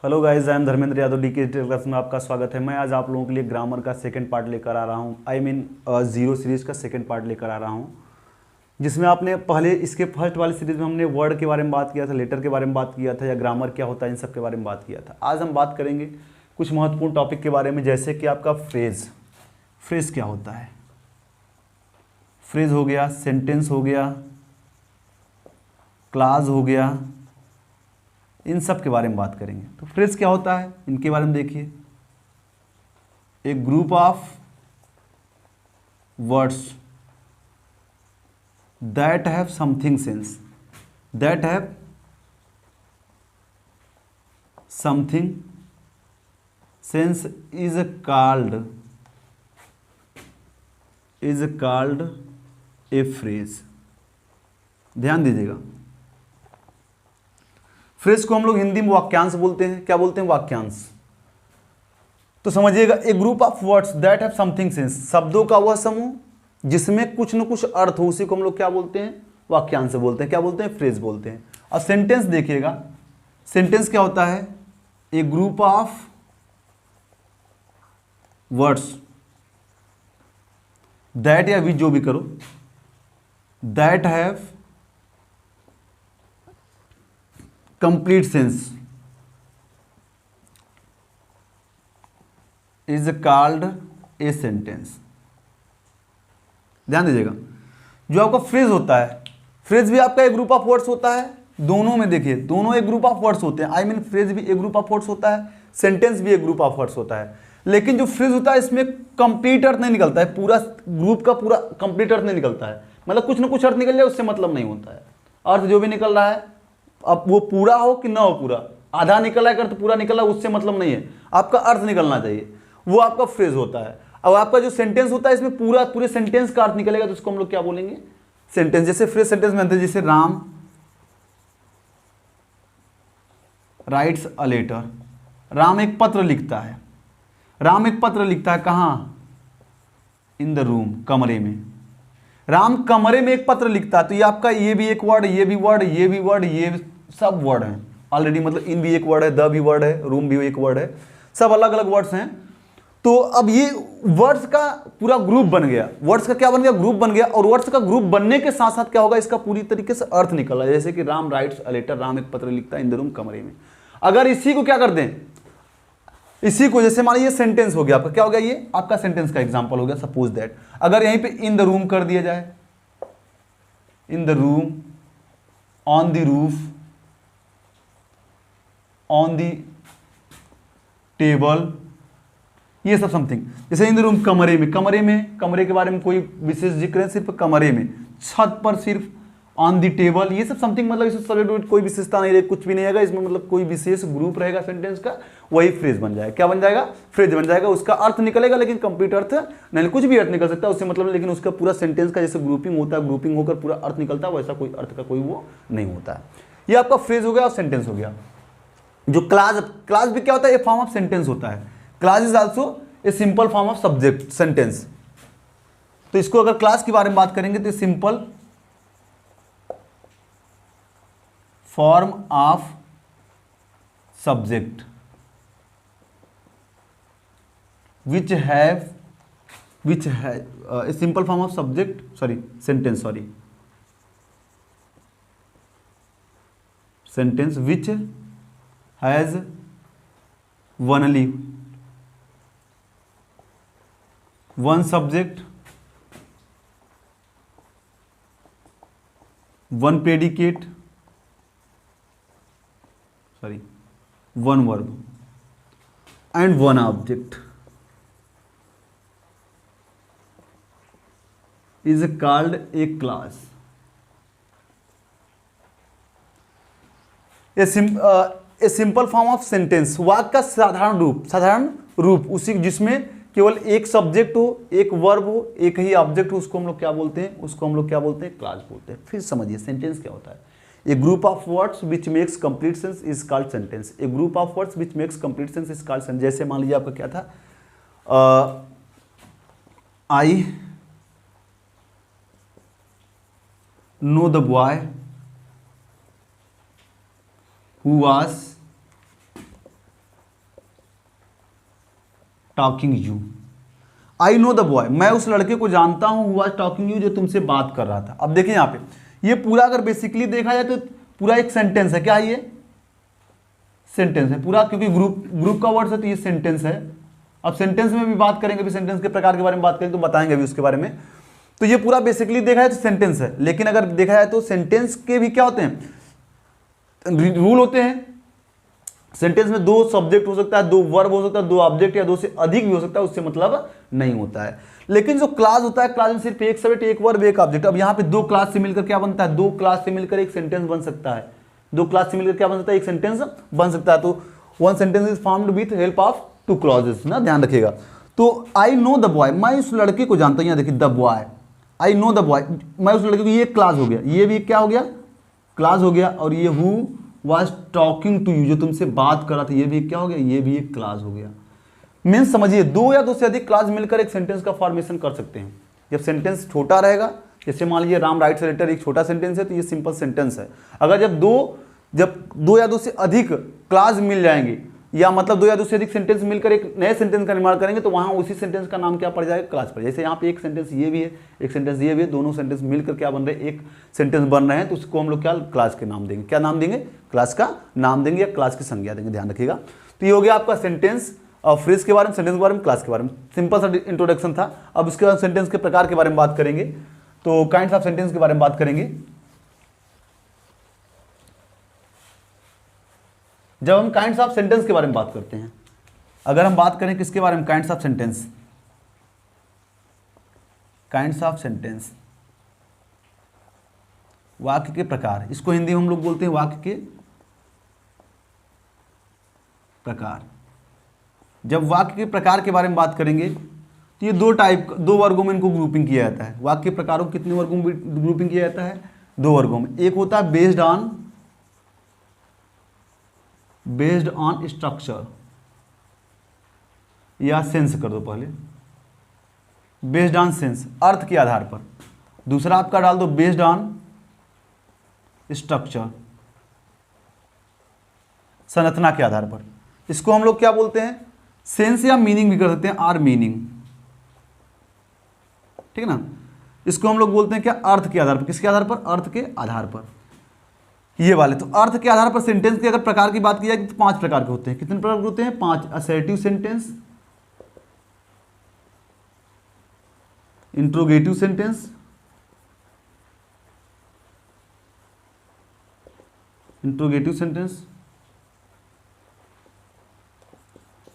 Hello guys, I am Dharmendra Yadav. DK class में आपका स्वागत है। मैं आज आप लोगों के लिए ग्रामर का सेकंड पार्ट लेकर आ रहा हूँ। जीरो सीरीज का सेकंड पार्ट लेकर आ रहा हूँ, जिसमें आपने पहले इसके फर्स्ट वाली सीरीज में हमने वर्ड के बारे में बात किया था, लेटर के बारे में बात किया था, या ग्रामर क्या होता है इन सब के बारे में बात किया था। आज हम बात करेंगे कुछ महत्वपूर्ण टॉपिक के बारे में, जैसे कि आपका फ्रेज। फ्रेज क्या होता है? फ्रेज हो गया, सेंटेंस हो गया, क्लाज हो गया, इन सब के बारे में बात करेंगे। तो फ्रेज क्या होता है इनके बारे में देखिए। A group of words that have something sense, that have something sense is called a phrase. ध्यान दीजिएगा, फ्रेज को हम लोग हिंदी में वाक्यांश बोलते हैं। क्या बोलते हैं? वाक्यांश। तो समझिएगा, a group of words that have something sense, शब्दों का वह समूह जिसमें कुछ न कुछ अर्थ हो, उसी को हम लोग क्या बोलते हैं? वाक्यांश बोलते हैं। क्या बोलते हैं? फ्रेज बोलते हैं। और सेंटेंस देखिएगा, सेंटेंस क्या होता है? A group of words that, या भी जो भी करो, that have complete sense is called a sentence. ध्यान दीजिएगा, जो आपका फ्रेज होता है, फ्रेज भी आपका एक ग्रुप ऑफ वर्ड्स होता है। दोनों में देखिए, दोनों एक ग्रुप ऑफ वर्ड्स होते हैं। आई मीन फ्रेज भी एक ग्रुप ऑफ वर्ड्स होता है, सेंटेंस भी एक ग्रुप ऑफ वर्ड्स होता है। लेकिन जो फ्रेज होता है इसमें कंप्लीट अर्थ नहीं निकलता है, पूरा ग्रुप का पूरा कंप्लीट अर्थ नहीं निकलता है। मतलब कुछ ना कुछ अर्थ निकल जाए उससे मतलब नहीं होता है। अर्थ जो भी निकल रहा है, अब वो पूरा हो कि ना हो, पूरा आधा निकला है, अर्थ पूरा निकला, उससे मतलब नहीं है। आपका अर्थ निकलना चाहिए, वो आपका फ्रेज होता है। अब आपका जो सेंटेंस होता है, इसमें पूरे सेंटेंस का अर्थ निकलेगा, तो उसको हम लोग क्या बोलेंगे? सेंटेंस। जैसे फ्रेज सेंटेंस में आते हैं, जैसे Ram writes a letter. Ram एक पत्र लिखता है। राम एक पत्र लिखता है कहाँ? इन द रूम, कमरे में। राम कमरे में एक पत्र लिखता है। तो ये आपका ये भी एक वर्ड, ये भी वर्ड, ये भी वर्ड, ये सब वर्ड हैं ऑलरेडी। मतलब इन भी एक वर्ड है, द भी वर्ड है, रूम भी एक वर्ड है, सब अलग अलग वर्ड्स हैं। तो अब ये वर्ड्स का पूरा ग्रुप बन गया। वर्ड्स का क्या बन गया? ग्रुप बन गया। और वर्ड्स का ग्रुप बनने के साथ साथ क्या होगा? इसका पूरी तरीके से अर्थ निकला। जैसे कि Ram writes a letter, Ram एक पत्र लिखता है इन द रूम, कमरे में। अगर इसी को क्या कर दें, इसी को जैसे मान लीजिए सेंटेंस हो गया आपका, क्या हो गया? ये आपका सेंटेंस का एग्जांपल हो गया। सपोज दैट अगर यहीं पे इन द रूम कर दिया जाए, इन the room, on the roof, on the table, ये सब समथिंग। जैसे इन द रूम, कमरे में, कमरे के बारे में कोई विशेष जिक्र है, सिर्फ कमरे में, छत पर सिर्फ, ऑन द टेबल, ये सब समथिंग। मतलब इसमें सब्जेक्ट कोई विशेषता नहीं रहेगी, कुछ भी नहीं आएगा इसमें, मतलब कोई विशेष ग्रुप रहेगा सेंटेंस का, वही फ्रेज बन जाएगा। क्या बन जाएगा? फ्रेज बन जाएगा। उसका अर्थ निकलेगा, लेकिन कंप्लीट अर्थ नहीं, कुछ भी अर्थ निकल सकता है उससे मतलब, लेकिन उसका पूरा सेंटेंस का जैसे ग्रुपिंग होता है, ग्रुपिंग होकर पूरा अर्थ निकलता है, वैसा कोई अर्थ का कोई वो नहीं होता है। ये आपका फ्रेज हो गया और सेंटेंस हो गया। जो क्लास भी क्या होता है? ए फॉर्म ऑफ सेंटेंस होता है। Class is also a simple form of subject sentence. तो इसको अगर क्लास के बारे में बात करेंगे तो simple form of subject which have a simple form of subject, sentence which has only one subject, one predicate, one verb and one object, is called a class. A simple form of sentence, वाक्य का साधारण रूप, उसी जिसमें केवल एक subject हो, एक वर्ब हो, एक ही ऑब्जेक्ट हो, उसको हम लोग क्या बोलते हैं? उसको हम लोग क्या बोलते हैं? क्लास बोलते हैं। फिर समझिए सेंटेंस क्या होता है। A group of words which makes complete sense is called sentence. A group of words which makes complete sense is called sentence. जैसे मान लीजिए आपका क्या था, I know the boy who was talking you. I know the boy, मैं उस लड़के को जानता हूं, हुआ टॉकिंग यू, जो तुमसे बात कर रहा था। अब देखिए यहाँ पे ये पूरा अगर बेसिकली देखा जाए तो पूरा एक सेंटेंस है। क्या है ये? सेंटेंस है पूरा, क्योंकि ग्रुप का वर्ड है तो ये सेंटेंस है। अब सेंटेंस में भी बात करेंगे, भी सेंटेंस के प्रकार के बारे में बात करेंगे तो बताएंगे अभी उसके बारे में। तो ये पूरा बेसिकली देखा जाए तो सेंटेंस है, लेकिन अगर देखा जाए तो सेंटेंस के भी क्या होते हैं, रूल होते हैं। सेंटेंस में 2 सब्जेक्ट हो सकता है, 2 वर्ब हो सकता है, 2 ऑब्जेक्ट या 2 से अधिक भी हो सकता है, उससे मतलब नहीं होता है। लेकिन जो क्लास होता है, क्लास में सिर्फ एक सब्जेक्ट, एक वर्ब, एक ऑब्जेक्ट। अब यहाँ पे 2 क्लास से मिलकर क्या बनता है, 2 क्लास से मिलकर एक सेंटेंस बन सकता है। 2 क्लास से मिलकर क्या बन सकता है, एक सेंटेंस बन सकता है। तो one sentence is formed with help of 2 clauses ना, ध्यान रखिएगा। तो आई नो द बॉय, मैं उस लड़के को जानता हूँ। यहाँ देखिए the boy, I know the boy, मैं उस लड़के को, ये क्लास हो गया, ये भी क्या हो गया, क्लास हो गया। और ये who was talking to you, जो तुमसे बात कर रहा था, ये भी क्या हो गया, ये भी एक क्लास हो गया। मीन्स समझिए 2 या 2 से अधिक क्लास मिलकर एक सेंटेंस का फॉर्मेशन कर सकते हैं। जब सेंटेंस छोटा रहेगा, जैसे मान लीजिए राम राइट्स अ लेटर एक छोटा सेंटेंस है, तो ये सिंपल सेंटेंस है। अगर जब दो या दो से अधिक क्लास मिल जाएंगे, या मतलब 2 या 2 से अधिक सेंटेंस मिलकर एक नए सेंटेंस का निर्माण करेंगे, तो वहां उसी सेंटेंस का नाम क्या पड़ जाएगा, क्लास पड़ जाएगा। जैसे यहाँ पे एक सेंटेंस ये भी है, एक सेंटेंस ये भी है, दोनों सेंटेंस मिलकर क्या बन रहे हैं, एक सेंटेंस बन रहे हैं, तो उसको हम लोग क्या क्लास के नाम देंगे, क्या नाम देंगे, क्लास का नाम देंगे या क्लास की संज्ञा देंगे, ध्यान रखिएगा। तो ये हो गया आपका सेंटेंस और फ्रेज के बारे में, सेंटेंस के बारे में, क्लास के बारे में। सिंपल सा इंट्रोडक्शन था। अब इसके बाद सेंटेंस के प्रकार के बारे में बात करेंगे, तो काइंड्स ऑफ सेंटेंस के बारे में बात करेंगे। जब हम काइंड्स ऑफ सेंटेंस के बारे में बात करते हैं, अगर हम बात करें किसके बारे में, kinds of sentence, kinds of sentence, वाक्य के प्रकार, इसको हिंदी में हम लोग बोलते हैं वाक्य के प्रकार। जब वाक्य के प्रकार के बारे में बात करेंगे तो ये 2 वर्गों में इनको ग्रुपिंग किया जाता है। वाक्य के प्रकारों को कितने वर्गों में ग्रुपिंग किया जाता है, 2 वर्गों में। एक होता है बेस्ड ऑन स्ट्रक्चर या सेंस कर दो पहले, बेस्ड ऑन सेंस, अर्थ के आधार पर। दूसरा आपका डाल दो बेस्ड ऑन स्ट्रक्चर, संरचना के आधार पर। इसको हम लोग क्या बोलते हैं, सेंस या मीनिंग भी कर सकते हैं, आर मीनिंग, ठीक है ना। इसको हम लोग बोलते हैं क्या, अर्थ के आधार पर। किसके आधार पर, अर्थ के आधार पर, ये वाले। तो अर्थ के आधार पर सेंटेंस के अगर प्रकार की बात की जाए तो 5 प्रकार के होते हैं। कितने प्रकार के होते हैं, 5। Assertive sentence, interrogative sentence,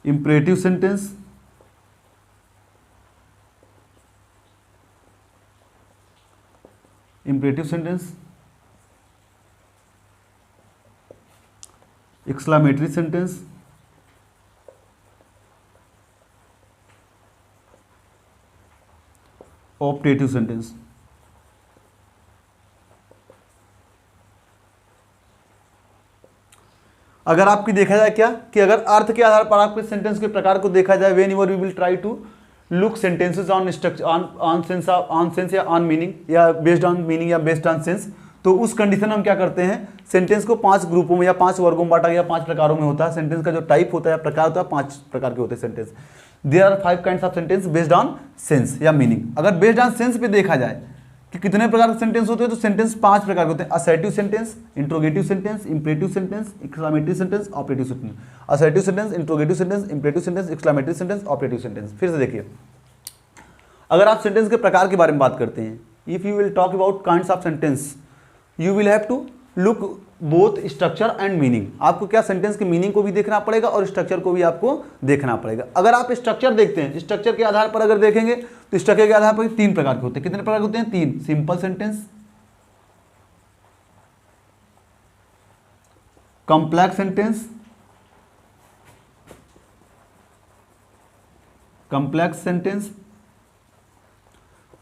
imperative sentence, exclamatory sentence, optative sentence. अगर आपकी देखा जाए क्या कि अगर अर्थ के आधार पर आपके सेंटेंस के प्रकार को देखा जाए, when your we will try to look sentences on structure, on sense या ऑन मीनिंग, या बेस्ड ऑन मीनिंग या बेस्ड ऑन सेंस, तो उस कंडीशन में हम क्या करते हैं, सेंटेंस को 5 ग्रुपों में या 5 वर्गों में बांटा गया, 5 प्रकारों में होता है। सेंटेंस का जो टाइप होता है या प्रकार होता है, 5 प्रकार के होते हैं sentence. There are 5 kinds of sentence based on sense या मीनिंग। अगर बेस्ड ऑन सेंस पे देखा जाए कि कितने प्रकार के सेंटेंस होते हैं, तो सेंटेंस 5 प्रकार के होते हैं। Assertive sentence, interrogative sentence, imperative sentence, exclamatory sentence, operative sentence. Assertive sentence, interrogative sentence, imperative sentence, exclamatory sentence, operative sentence. फिर से देखिए, अगर आप सेंटेंस के प्रकार के बारे में बात करते हैं, if you will talk about kinds of sentence, you will have to look both structure and meaning. आपको क्या, सेंटेंस के मीनिंग को भी देखना पड़ेगा और स्ट्रक्चर को भी आपको देखना पड़ेगा। अगर आप स्ट्रक्चर देखते हैं, स्ट्रक्चर के आधार पर अगर देखेंगे तो स्ट्रक्चर के आधार पर 3 प्रकार के होते हैं। कितने प्रकार के होते हैं, 3। Simple sentence, complex sentence,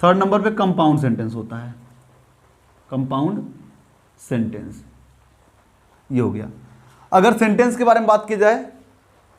third number पे कंपाउंड सेंटेंस होता है, कंपाउंड सेंटेंस। ये हो गया। अगर सेंटेंस के बारे में बात की जाए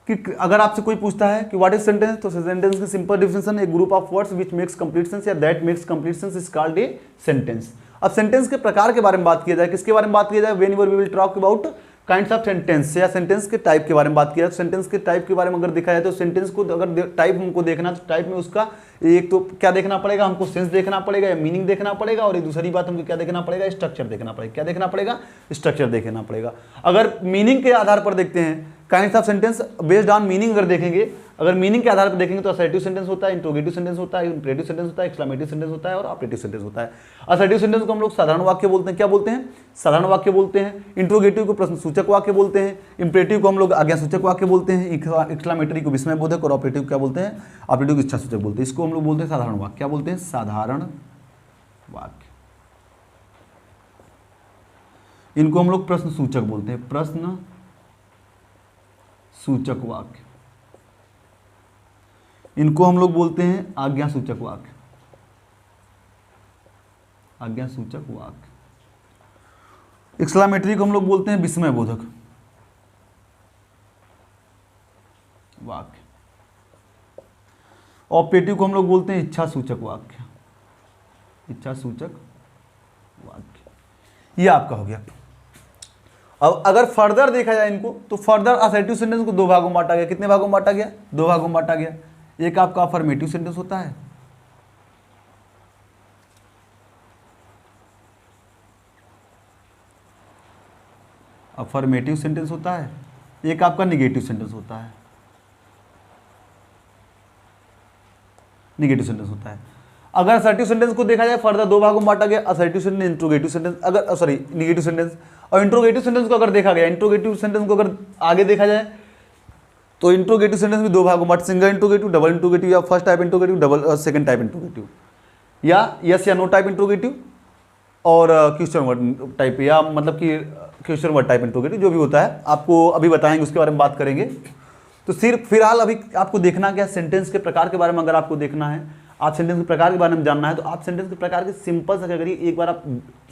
कि अगर आपसे कोई पूछता है कि व्हाट इज सेंटेंस, तो सेंटेंस की सिंपल डिफिनेशन है, group of words which makes complete sense या that makes complete sense is called a sentence. अब सेंटेंस के प्रकार के बारे में बात किया जाए, किसके बारे में बात किया जाए, when we will talk about kinds of sentence या सेंटेंस के टाइप के बारे में बात किया तो सेंटेंस के टाइप के बारे में अगर देखा जाए तो सेंटेंस को अगर टाइप हमको देखना तो टाइप में उसका एक तो क्या देखना पड़ेगा, हमको सेंस देखना पड़ेगा या मीनिंग देखना पड़ेगा, और एक दूसरी बात हमको क्या देखना पड़ेगा, स्ट्रक्चर देखना पड़ेगा। क्या देखना पड़ेगा? स्ट्रक्चर देखना पड़ेगा। अगर मीनिंग के आधार पर देखते हैं kinds of sentence based on meaning अगर देखेंगे, अगर मीनिंग के आधार पर देखेंगे तो असर्टिव सेंटेंस होता है, इंट्रोगेटिव सेंटेंस होता है, इंपरेटिव सेंटेंस होता है, एक्सक्लेमेटिव सेंटेंस होता है और ऑपरेटिव सेंटेंस होता है। असर्टिव सेंटेंस को हम लोग साधारण वाक्य बोलते हैं। क्या बोलते हैं? साधारण वाक्य बोलते हैं। इंट्रोगेटिव को प्रश्नसूचक वाक्य बोलते हैं। इंपरेटिव को हम लोग आज्ञासूचक वाक्य बोलते हैं। एक्सक्लेमेटरी को विस्मयबोधक और ऑपरेटिव क्या बोलते हैं? ऑपरेटिव को इच्छासूचक बोलते हैं। इसको हम लोग बोलते हैं साधारण वाक्य। क्या बोलते हैं? साधारण वाक्य। इनको हम लोग प्रश्नसूचक बोलते हैं। प्रश्न सूचक वाक्य। इनको हम लोग बोलते हैं आज्ञासूचक वाक्य। आज्ञासूचक वाक्य। एक्सक्लेमेटरी को हम लोग बोलते हैं विस्मयबोधक वाक्य। ऑपरेटिव को हम लोग बोलते हैं इच्छासूचक वाक्य। इच्छासूचक वाक्य। ये आपका हो गया। अब अगर फर्दर देखा जाए इनको तो फर्दर असर्टिव सेंटेंस को दो भागों में बांटा गया। कितने भागों में बांटा गया? दो भागों में बांटा गया। एक आपका अफर्मेटिव सेंटेंस होता है, अफर्मेटिव सेंटेंस होता है, एक आपका निगेटिव सेंटेंस होता है। निगेटिव सेंटेंस होता है। अगर असर्टिव सेंटेंस को देखा जाए फर्दर दो भागों में बांटा गया, असर्टिव सेंटेंस, इंट्रोगेटिव सेंटेंस। अगर सॉरी निगेटिव सेंटेंस और इंट्रोगेटिव सेंटेंस को अगर देखा गया, इंट्रोगेटिव सेंटेंस को अगर आगे देखा जाए तो इंट्रोगेटिव सेंटेंस भी दो भागों में, सिंगल इंट्रोगेटिव, डबल इंट्रोगेटिव, या first type interrogative, double second type interrogative, या यस या नो टाइप इंट्रोगेटिव, और क्वेश्चन वर्ड टाइप, या मतलब कि क्वेश्चन वर्ड टाइप इंट्रोगेटिव, जो भी होता है आपको अभी बताएंगे, उसके बारे में बात करेंगे। तो सिर्फ फिलहाल अभी आपको देखना क्या, सेंटेंस के प्रकार के बारे में अगर आपको देखना है, आप सेंटेंस के प्रकार के बारे में जानना है, तो आप सेंटेंस के प्रकार के सिंपल से क्या करिए, एक बार आप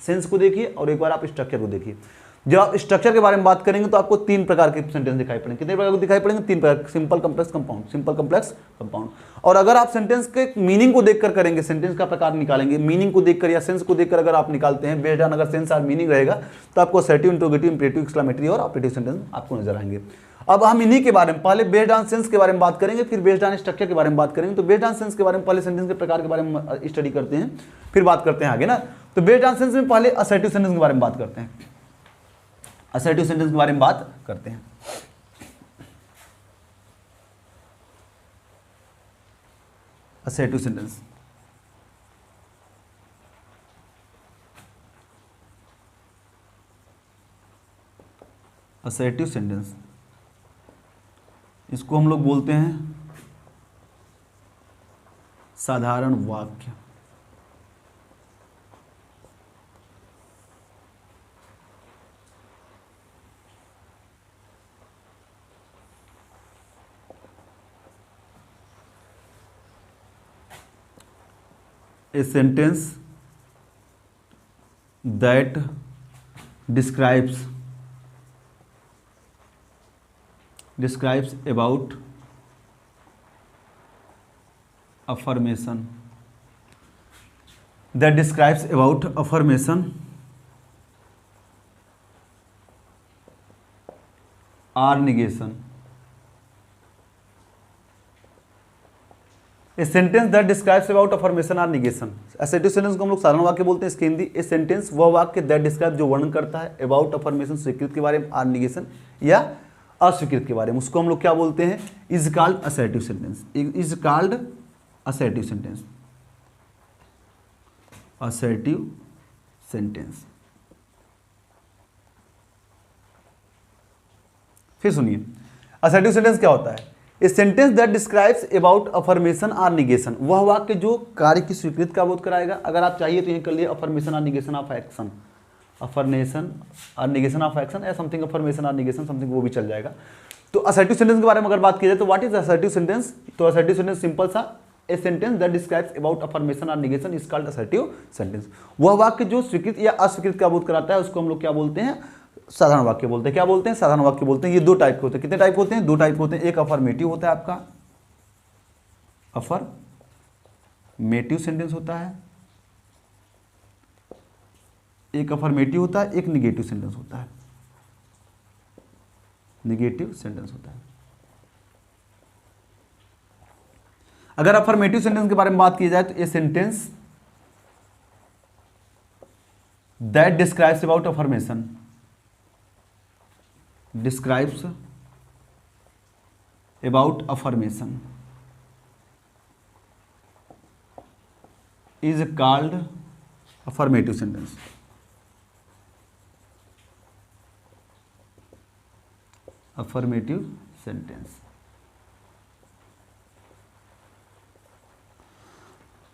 सेंस को देखिए और एक बार आप स्ट्रक्चर को देखिए। जब आप स्ट्रक्चर के बारे में बात करेंगे तो आपको तीन प्रकार के सेंटेंस दिखाई पड़ेंगे। कितने प्रकार के दिखाई पड़ेंगे? तीन प्रकार, simple, complex, compound. Simple, complex, compound. और अगर आप सेंटेंस के मीनिंग को देखकर करेंगे, सेंटेंस का प्रकार निकालेंगे, मीनिंग को देखकर या सेंस को देखकर अगर आप निकालते हैं, बेस्ड ऑन अगर सेंस और मीनिंग रहेगा तो आपको असर्टिव, इंट्रोगेटिव, इंपरेटिव, एक्सक्लेमेटरी और ऑपरेटिव सेंटेंस आपको नजर आएंगे। अब हम इन्हीं के बारे में पहले बेस्ड ऑन सेंस के बारे में बात करेंगे, फिर बेस्ड ऑन स्ट्रक्चर के बारे में बात करेंगे। तो बेस्ड ऑन सेंस के बारे में पहले सेंटेंस के प्रकार के बारे में स्टडी करते हैं, फिर बात करते हैं आगे ना। तो बेस्ड ऑन सेंस में पहले असर्टिव सेंटेंस के बारे में बात करते हैं। असर्टिव सेंटेंस के बारे में बात करते हैं। असर्टिव सेंटेंस, असर्टिव सेंटेंस, इसको हम लोग बोलते हैं साधारण वाक्य। A sentence that describes about affirmation, that describes about affirmation or negation. A sentence that describes about affirmation और निगेशन। असर्टिव सेंटेंस को हम लोग साधारण वाक्य बोलते हैं। इसके हिंदी ए सेंटेंस वह वाक्य दैट डिस्क्राइब जो वर्णन करता है अबाउट अफर्मेशन स्वीकृत के बारे में, और निगेशन या अस्वीकृत के बारे में, उसको हम लोग क्या बोलते हैं? Is called assertive sentence. Is called assertive sentence. Assertive sentence. फिर सुनिए, असर्टिव सेंटेंस क्या होता है? ए sentence that describes about affirmation और निगेशन, वह वाक्य जो कार्य की स्वीकृति का बोध कराएगा। अगर आप चाहिए तो यह कर लिए अफर्मेशन और निगेशन ऑफ एक्शन, अफर्मेशन और निगेशन ऑफ एक्शन, या समथिंग अफर्मेशन और निगेशन समथिंग, वो भी चल जाएगा। तो असर्टिव सेंटेंस के बारे में अगर बात की जाए तो व्हाट इज असर्टिव सेंटेंस? तो असर्टिव सेंटेंस सिंपल सा, a sentence that describes about affirmation और negation is called assertive sentence. वह वाक्य जो स्वीकृत या अस्वीकृत का बोध कराता है उसको हम लोग क्या बोलते हैं? साधारण वाक्य बोलते हैं। क्या बोलते हैं? साधारण वाक्य बोलते हैं। ये दो टाइप के होते हैं। कितने टाइप होते हैं? दो टाइप होते हैं। एक अफर्मेटिव होता है आपका, अफर्मेटिव सेंटेंस होता है, एक अफर्मेटिव होता है, एक निगेटिव सेंटेंस होता है। निगेटिव सेंटेंस होता है। अगर अफर्मेटिव सेंटेंस के बारे में बात की जाए तो ए sentence that describes about affirmation, describes about affirmation is called affirmative sentence. Affirmative sentence.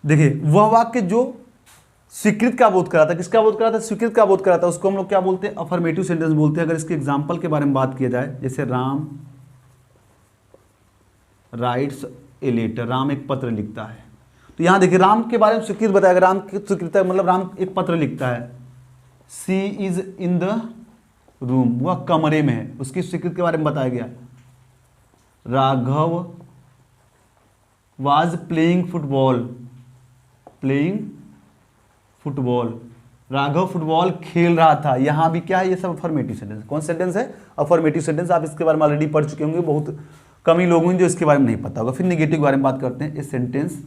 देखिए वह वाक्य जो स्वीकृत का बोध कराता है, किसका बोध कराता है? स्वीकृत का बोध कराता है, उसको हम लोग क्या बोलते हैं? अफर्मेटिव सेंटेंस बोलते हैं। अगर इसके एग्जांपल के बारे में बात किया जाए, जैसे Ram writes a letter, Ram एक पत्र लिखता है। तो यहां देखिए राम के बारे में स्वीकृत बताया, राम की स्वीकृत मतलब राम एक पत्र लिखता है। सी इज इन द रूम, वह कमरे में है, उसकी स्वीकृत के बारे में बताया गया। Raghav was playing football, playing football, Raghav football खेल रहा था। यहां भी क्या है? ये सब अफर्मेटिव सेंटेंस। कौन सेंटेंस है? Affirmative sentence. आप इसके बारे में ऑलरेडी पढ़ चुके होंगे, बहुत कम ही लोग हैं जो इसके बारे में नहीं पता होगा। फिर नेगेटिव के बारे में बात करते हैं। A sentence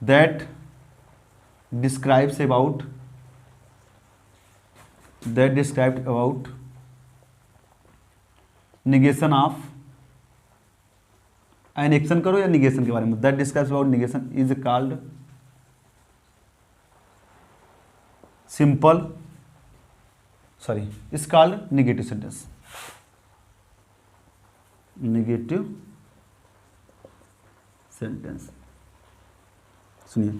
that describes about negation of an action करो या निगेशन के बारे में। That describes about negation is called simple, sorry, is called negative sentence. Negative sentence. सुनिए,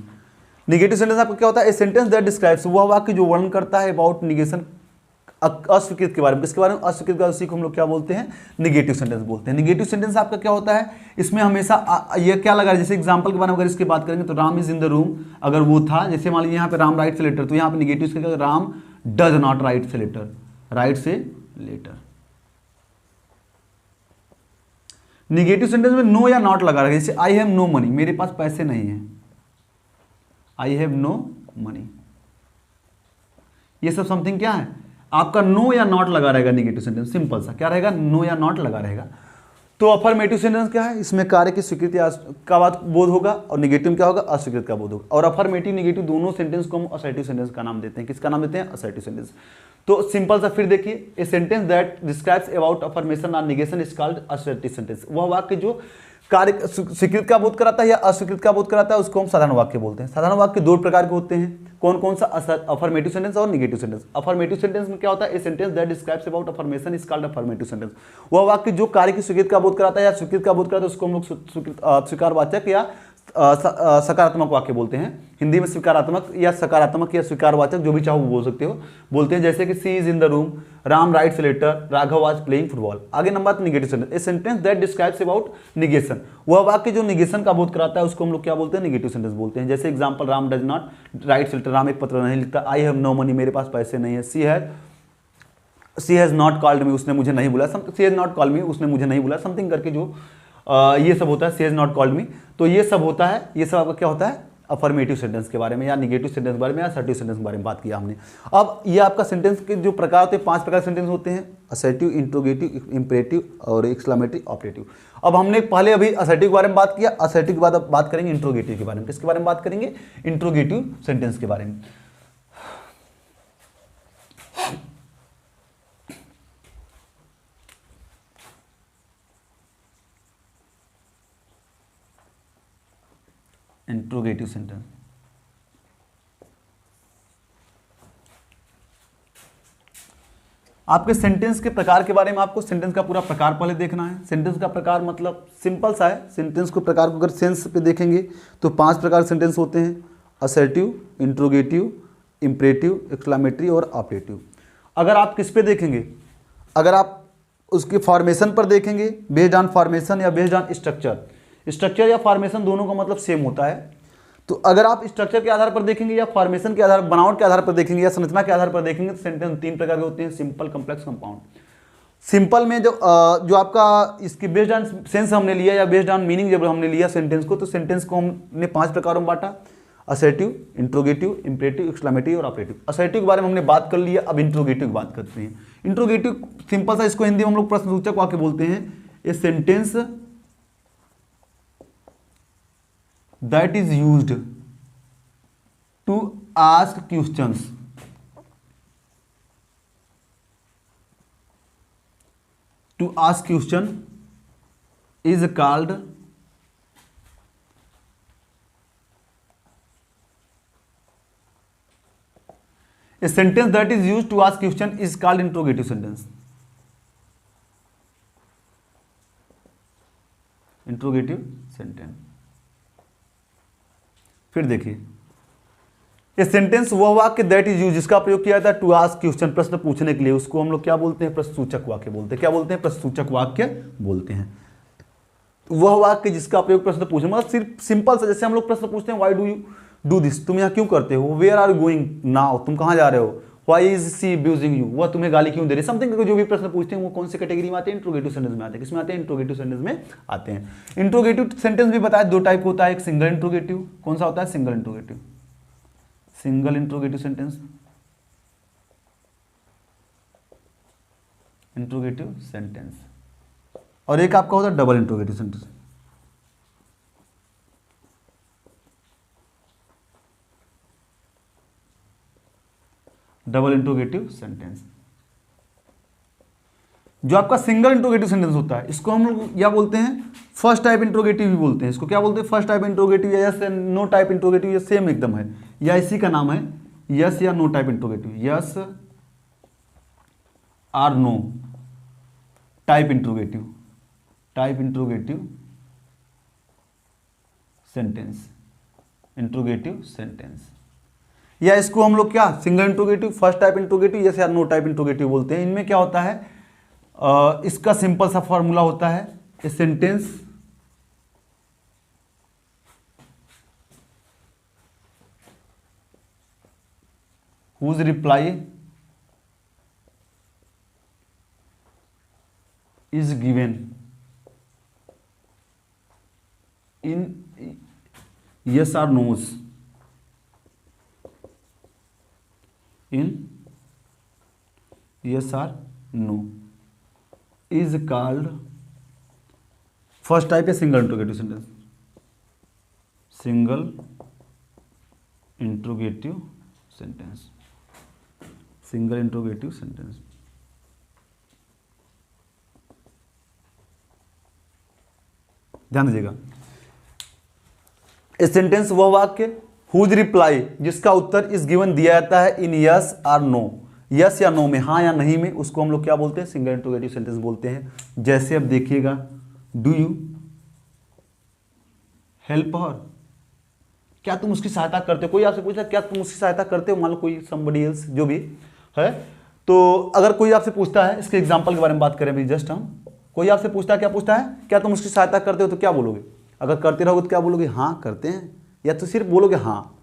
निगेटिव सेंटेंस आपका क्या होता है? ए सेंटेंस दैट डिस्क्राइब्स, वह वाक्य जो वर्णन करता है अबाउट निगेशन, अस्वीकृत के बारे में। किसके बारे में? अस्वीकृत का, उसी को हम लोग क्या बोलते हैं? निगेटिव सेंटेंस बोलते हैं। निगेटिव सेंटेंस आपका क्या होता है? इसमें हमेशा ये क्या लगा, जैसे एग्जांपल के बारे में अगर इसकी बात करेंगे तो Ram is in the room, अगर वो था, जैसे मान लीजिए यहाँ पे राम राइट्स ए लेटर, तो यहाँ पे negative sentence Ram does not writes a letter, writes a letter. Negative sentence में नो या नॉट लगा रहा है, जैसे आई हैव नो मनी, मेरे पास पैसे नहीं है, आई हैव नो मनी। ये सब समथिंग क्या है? आपका नो या नॉट लगा रहेगा निगेटिव सेंटेंस। सिंपल सा क्या रहेगा? नो या नॉट लगा रहेगा। तो अफर्मेटिव सेंटेंस क्या है? इसमें कार्य की स्वीकृति का बात बोध होगा, और निगेटिव में क्या होगा? अस्वीकृत का बोध होगा। और अफर्मेटिव निगेटिव दोनों सेंटेंस को हम असर्टिव सेंटेंस का नाम देते हैं। किसका नाम देते हैं? Assertive sentence. तो सिंपल सा फिर देखिए, a sentence that describes about affirmation और negation is called assertive sentence. वह वाक्य जो कार्य स्वीकृत का बोध कराता है या अस्वीकृत का बोध कराता है, उसको हम साधारण वाक्य बोलते हैं। साधारण वाक्य दो प्रकार के होते हैं। कौन कौन सा? अफर्मेटिव सेंटेंस और निगेटिव सेंटेंस। अफर्मेटिव सेंटेंस में क्या होता है? ए sentence that describes about affirmation is called affirmative sentence. वह वाक्य जो कार्य की स्वीकृत का बोध कराता है या स्वीकृत का बोध कराता है, उसको हम लोग स्वीकारवाचक या सकारात्मक वाक्य बोलते हैं। हिंदी में स्वीकारात्मक या सकारात्मक या स्वीकारवाचक, जो भी चाहो वो बोल सकते हो, बोलते हैं। जैसे कि she is in the room, Ram writes a letter, Raghav was playing football. आगे number negative sentence. A sentence that describes about negation, वह वाक्य जो निगेशन का बोध कराता है, उसको हम लोग क्या बोलते हैं? निगेटिव सेंटेंस बोलते हैं। जैसे example, Ram does not writes a letter, Ram एक पत्र नहीं लिखता। आई हैव नो मनी, मेरे पास पैसे नहीं है। सी हैज नॉट कॉल्ड मी, उसने मुझे नहीं बुलाया। सी हैज नॉट कॉल्ड मी, उसने मुझे नहीं बुलाया। समथिंग करके जो ये सब होता है, सी हैज नॉट कॉल्ड मी। तो ये सब होता है, ये सब आपका क्या होता है? अफर्मेटिव सेंटेंस के बारे में या निगेटिव सेंटेंस के बारे में या असर्टिव सेंटेंस के बारे में बात किया हमने। अब ये आपका सेंटेंस के जो प्रकार होते हैं, 5 प्रकार के सेंटेंस होते हैं: असर्टिव, इंट्रोगेटिव, इंपरेटिव और एक्सक्लेमेटरी, ऑपरेटिव। अब हमने पहले अभी असर्टिव के बारे में बात किया। असर्टिव के बाद अब बात करेंगे इंट्रोगेटिव के बारे में। किसके बारे में बात करेंगे? इंट्रोगेटिव सेंटेंस के बारे में। इंट्रोगेटिव सेंटेंस आपके सेंटेंस के प्रकार के बारे में, आपको सेंटेंस का पूरा प्रकार पहले देखना है। सेंटेंस का प्रकार मतलब सिंपल सा है। सेंटेंस को प्रकार को अगर सेंस पे देखेंगे तो 5 प्रकार सेंटेंस होते हैं: असर्टिव, इंट्रोगेटिव, इंपरेटिव, एक्सक्लेमेटरी और ऑपरेटिव। अगर आप किस पे देखेंगे, अगर आप उसके फॉर्मेशन पर देखेंगे, बेस्ड ऑन फॉर्मेशन या बेस्ड ऑन स्ट्रक्चर, स्ट्रक्चर या फॉर्मेशन दोनों का मतलब सेम होता है। तो अगर आप स्ट्रक्चर के आधार पर देखेंगे या फॉर्मेशन के आधार, बनावट के आधार पर देखेंगे या संरचना के आधार पर देखेंगे, तो सेंटेंस 3 प्रकार के होते हैं: सिंपल, कॉम्प्लेक्स, कंपाउंड। सिंपल में जो आपका इसकी बेस्ड ऑन सेंस हमने लिया या बेस्ड ऑन मीनिंग जब हमने लिया सेंटेंस को, तो सेंटेंस को हमने 5 प्रकारों में बांटा: असर्टिव, इंट्रोगेटिव, इंपरेटिव, एक्सक्लेमेटिव और ऑपरेटिव। असर्टिव के बारे में हमने बात कर लिया, अब इंट्रोगेटिव की बात करते हैं। इंट्रोगेटिव सिंपल सा, इसको हिंदी में हम लोग प्रश्नसूचक वाक्य बोलते हैं। A sentence that is used to ask questions, to ask question is called a sentence that is used to ask question is called interrogative sentence. Interrogative sentence. फिर देखिए, ये सेंटेंस वह वाक्य दैट इज यूज जिसका प्रयोग किया जाता है टू आस्क क्वेश्चन, प्रश्न पूछने के लिए, उसको हम लोग क्या बोलते हैं? प्रश्नसूचक वाक्य बोलते हैं। क्या बोलते हैं? प्रश्नसूचक वाक्य बोलते हैं। वह वाक्य जिसका प्रयोग प्रश्न पूछने, मतलब सिर्फ सिंपल सा, जैसे हम लोग प्रश्न पूछते हैं why do you do this, तुम यहाँ क्यों करते हो? Where are you going now, तुम कहाँ जा रहे हो? Why is she abusing you, वह तुम्हें गाली क्यों दे रही? समथिंग, जो भी प्रश्न पूछते हैं वो कौन सी कैटेगरी में आते हैं? इंट्रोगेटिव सेंटेंस में आते हैं। किसमें आते हैं? इंट्रोगेटिव सेंटेंस में आते हैं। इंट्रोगेटिव सेंटेंस भी बताया दो टाइप होता है, एक सिंगल इंट्रोगेटिव, कौन सा होता है? Single interrogative, single interrogative sentence, interrogative sentence, और एक आपका होता है double interrogative sentence. Double interrogative sentence, जो आपका सिंगल इंट्रोगेटिव सेंटेंस होता है, इसको हम लोग क्या बोलते हैं? फर्स्ट टाइप इंट्रोगेटिव भी बोलते हैं। इसको क्या बोलते हैं? फर्स्ट टाइप इंट्रोगेटिव, या नो टाइप इंट्रोगेटिव, या सेम एकदम है, या इसी का नाम है यस या no type interrogative, yes or no type interrogative, type interrogative sentence, interrogative sentence. या इसको हम लोग क्या? Single interrogative, first type interrogative, या नो टाइप इंट्रोगेटिव बोलते हैं। इनमें क्या होता है? इसका सिंपल सा फॉर्मूला होता है, a sentence whose reply is given in yes or no's, in yes or no is called, first type है single interrogative sentence, single interrogative sentence, single interrogative sentence. ध्यान दीजिएगा, ए सेंटेंस वह वाक्य whose reply जिसका उत्तर इस given दिया जाता है इन यस और नो, यस या नो में, हाँ या नहीं में, उसको हम लोग क्या बोलते हैं? सिंगल इंट्रोगेटिव सेंटेंस बोलते हैं। जैसे अब देखिएगा, डू यू हेल्प हर, क्या तुम उसकी सहायता करते हो? कोई आपसे पूछा क्या तुम उसकी सहायता करते हो? मान लो कोई समबडी एल्स जो भी है, तो अगर कोई आपसे पूछता है, इसके एग्जांपल के बारे में बात करें अभी जस्ट हम, कोई आपसे पूछता है, क्या पूछता है? क्या तुम उसकी सहायता करते हो? तो क्या बोलोगे? अगर करते रहोगे तो क्या बोलोगे? हाँ करते हैं, या तो सिर्फ बोलोगे हाँ।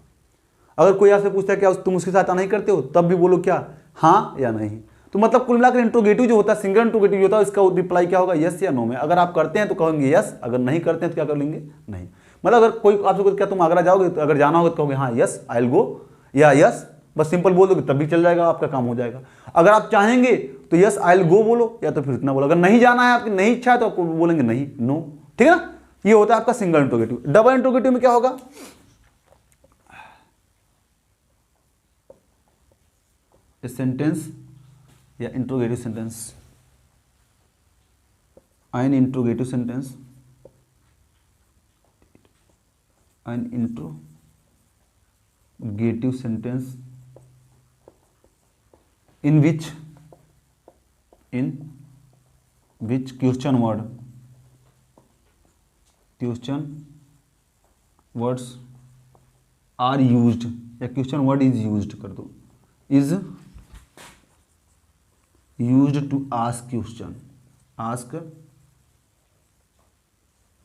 अगर कोई आपसे पूछता है क्या तुम उसकी सहायता नहीं करते हो, तब भी बोलो क्या? हाँ या नहीं। तो मतलब कुल मिलाकर इंट्रोगेटिव जो होता है, सिंगल इंट्रोगेटिव जो होता है, इसका रिप्लाई क्या होगा? यस या नो में। अगर आप करते हैं तो कहेंगे यस, अगर नहीं करते हैं तो क्या कर लेंगे? नहीं। मतलब अगर कोई आपसे क्या तुम आगरा जाओगे, तो अगर जाना होगा तो कहोगे हाँ यस आई विल गो, या यस बस सिंपल बोल दोगे तब भी चल जाएगा, आपका काम हो जाएगा। अगर आप चाहेंगे तो यस आई विल गो बोलो, या तो फिर इतना बोलो। अगर नहीं जाना है, आपकी नहीं इच्छा है, तो आपको बोलेंगे नहीं, नो। ठीक है ना? ये होता है आपका सिंगल इंट्रोगेटिव। डबल इंट्रोगेटिव में क्या होगा? सेंटेंस या interrogative sentence, an interrogative sentence, an interrogative sentence in which question words are used, या question word is used कर दो, is used to ask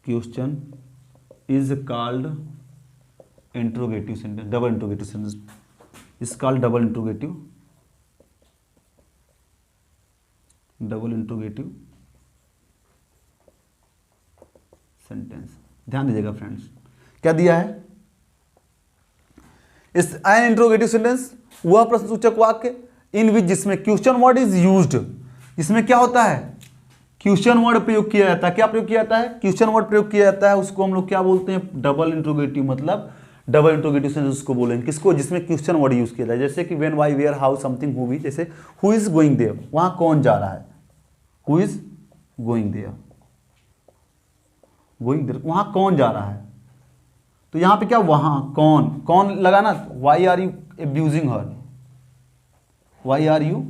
question is called interrogative sentence, double interrogative sentence is called double interrogative sentence. ध्यान दीजिएगा friends, क्या दिया है? इस N interrogative sentence वह प्रश्नसूचक वाक्य इन विच जिसमें क्वेश्चन वर्ड इज यूज्ड, जिसमें क्या होता है, क्वेश्चन वर्ड प्रयोग किया जाता है। क्या प्रयोग किया जाता है, क्वेश्चन वर्ड प्रयोग किया जाता है। उसको हम लोग क्या बोलते हैं, डबल इंट्रोगेटिव, मतलब डबल इंट्रोगेटिव सेंटेंस उसको बोलेंगे किसको, जिसमें क्वेश्चन वर्ड यूज किया जाए। जैसे कि when, why, where, how, something, who भी। जैसे हु इज गोइंग देयर, वहां कौन जा रहा है, who is going there, going there, वहां कौन जा रहा है। तो यहां पे क्या, वहां कौन, कौन लगाना, why are you abusing her, why are you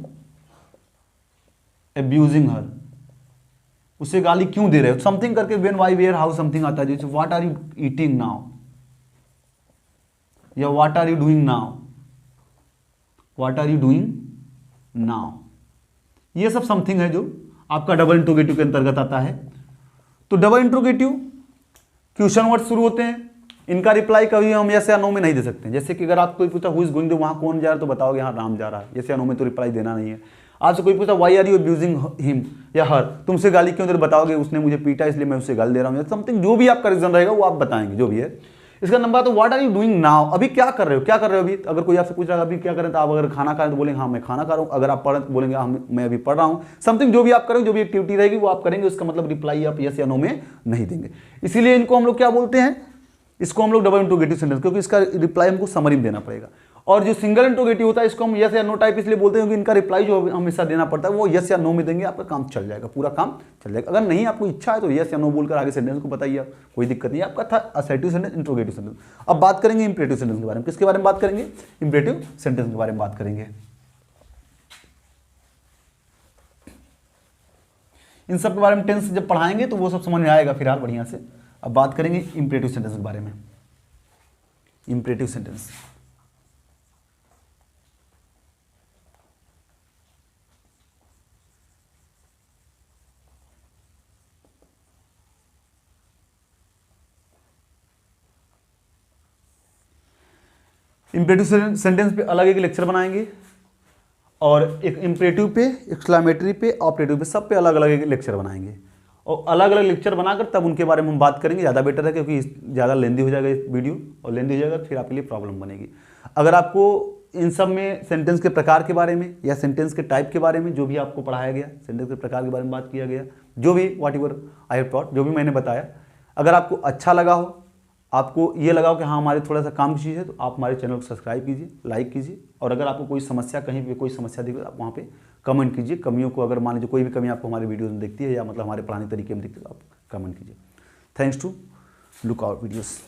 abusing her, उसे गाली क्यों दे रहे हो, समथिंग करके when, why, where, how, something आता है। जैसे what are you eating now, या what are you doing now, what are you doing now. ये सब समथिंग है जो आपका डबल इंट्रोगेटिव के अंतर्गत आता है। तो डबल इंट्रोगेटिव क्वेश्चन वर्ड शुरू होते हैं, इनका रिप्लाई कभी हम यस या नो में नहीं दे सकते। जैसे कि अगर आपको कोई पूछा हु इज गोइंग देयर, वहां कौन जा रहा है, तो बताओगे हाँ राम जा रहा है, यस या नो में तो रिप्लाई देना नहीं है। आपसे कोई पूछा why are you abusing him या हर, तुमसे गाली क्यों दे रहे, बताओगे उसने मुझे पीटा इसलिए मैं उससे गाली दे रहा हूँ, समथिंग जो भी आपका रीजन रहेगा वो आप बताएंगे जो भी है। इसका नंबर तो what are you doing now, अभी क्या कर रहे हो, क्या कर रहे हो अभी। अगर कोई आपसे पूछ रहा है अभी क्या करें, तो आप अगर खाना खा रहे तो बोलेंगे हाँ मैं खाना खा रहा हूँ। अगर आप पढ़ बोलेंगे हाँ मैं अभी पढ़ रहा हूँ। समथिंग जो भी आप करेंगे, जो भी एक्टिविटी रहेगी वो आप करेंगे, उसका मतलब रिप्लाई आप यस या नो में नहीं देंगे। इसीलिए इनको हम लोग क्या बोलते हैं, इसको हम लोग डबल इंट्रोगेटिव सेंटेंस, क्योंकि इसका रिप्लाई हमको समरी में देना पड़ेगा। और जो सिंगल इंट्रोगेटिव होता है इसको हम यस या नो टाइप इसलिए बोलते हैं क्योंकि इनका रिप्लाई जो हमेशा देना पड़ता है वो यस या नो में देंगे, आपका काम चल जाएगा, पूरा काम चल जाएगा। अगर नहीं आपको इच्छा है तो यस या नो बोलकर आगे सेंटेंस को बताइए, आप कोई दिक्कत नहीं है। आपका था असर्टिव सेंटेंस, इंट्रोगेटिव सेंटेंस। अब बात करेंगे इंपरेटिव सेंटेंस के बारे में। किसके बारे में बात करेंगे, इंपरेटिव सेंटेंस के बारे में बात करेंगे। इन सब के बारे में टेंस जब पढ़ाएंगे तो वो सब समझ में आएगा फिलहाल बढ़िया से। अब बात करेंगे इंपरेटिव सेंटेंस के बारे में। इंपरेटिव सेंटेंस, इंपरेटिव सेंटेंस पे अलग एक लेक्चर बनाएंगे, और एक इंपरेटिव पे, एक्सक्लामेटरी पे, ऑपरेटिव पे, सब पे अलग अलग एक लेक्चर बनाएंगे। और अलग अलग लेक्चर बनाकर तब उनके बारे में हम बात करेंगे, ज़्यादा बेटर है क्योंकि ज़्यादा लेंदी हो जाएगा ये वीडियो, और लेंदी हो जाएगा फिर आपके लिए प्रॉब्लम बनेगी। अगर आपको इन सब में सेंटेंस के प्रकार के बारे में या सेंटेंस के टाइप के बारे में जो भी आपको पढ़ाया गया, सेंटेंस के प्रकार के बारे में बात किया गया, जो भी what ever I have taught, जो भी मैंने बताया, अगर आपको अच्छा लगा हो, आपको ये लगाओ कि हाँ हमारे थोड़ा सा काम की चीज़ है, तो आप हमारे चैनल को सब्सक्राइब कीजिए, लाइक कीजिए। और अगर आपको कोई समस्या, कहीं पे कोई समस्या दिखे तो आप वहाँ पे कमेंट कीजिए। कमियों को अगर मान लीजिए कोई भी कमी आपको हमारे वीडियो में दिखती है या मतलब हमारे पढ़ाने तरीके में दिखती है तो आप कमेंट कीजिए। Thanks to look out videos.